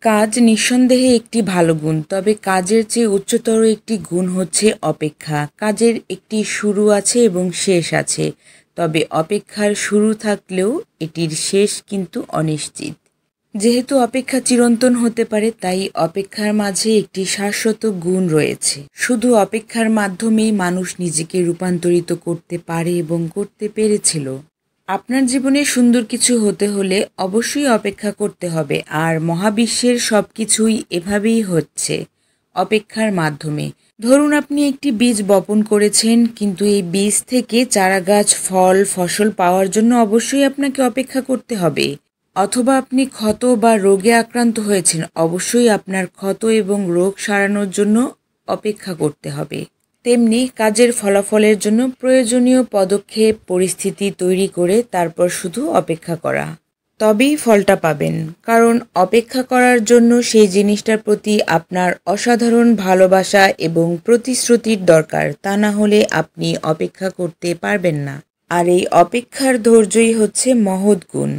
কাজ নিঃসন্দেহে একটি ভালো গুণ, তবে কাজের চেয়ে উচ্চতর একটি গুণ হচ্ছে অপেক্ষা। কাজের একটি শুরু আছে এবং শেষ আছে, তবে অপেক্ষার শুরু থাকলেও এটির শেষ কিন্তু অনিশ্চিত। যেহেতু অপেক্ষা চিরন্তন হতে পারে, তাই অপেক্ষার মাঝে একটি শাশ্বত গুণ রয়েছে। শুধু অপেক্ষার মাধ্যমেই মানুষ নিজেকে রূপান্তরিত করতে পারে এবং করতে পেরেছিল। আপনার জীবনে সুন্দর কিছু হতে হলে অবশ্যই অপেক্ষা করতে হবে, আর মহাবিশ্বের সব কিছুই এভাবেই হচ্ছে, অপেক্ষার মাধ্যমে। ধরুন আপনি একটি বীজ বপন করেছেন, কিন্তু এই বীজ থেকে চারাগাছ, ফল, ফসল পাওয়ার জন্য অবশ্যই আপনাকে অপেক্ষা করতে হবে। অথবা আপনি ক্ষত বা রোগে আক্রান্ত হয়েছেন, অবশ্যই আপনার ক্ষত এবং রোগ সারানোর জন্য অপেক্ষা করতে হবে। তেমনি কাজের ফলাফলের জন্য প্রয়োজনীয় পদক্ষেপ, পরিস্থিতি তৈরি করে তারপর শুধু অপেক্ষা করা, তবেই ফলটা পাবেন। কারণ অপেক্ষা করার জন্য সেই জিনিসটার প্রতি আপনার অসাধারণ ভালোবাসা এবং প্রতিশ্রুতির দরকার, তা না হলে আপনি অপেক্ষা করতে পারবেন না। আর এই অপেক্ষার ধৈর্যই হচ্ছে মহৎ গুণ।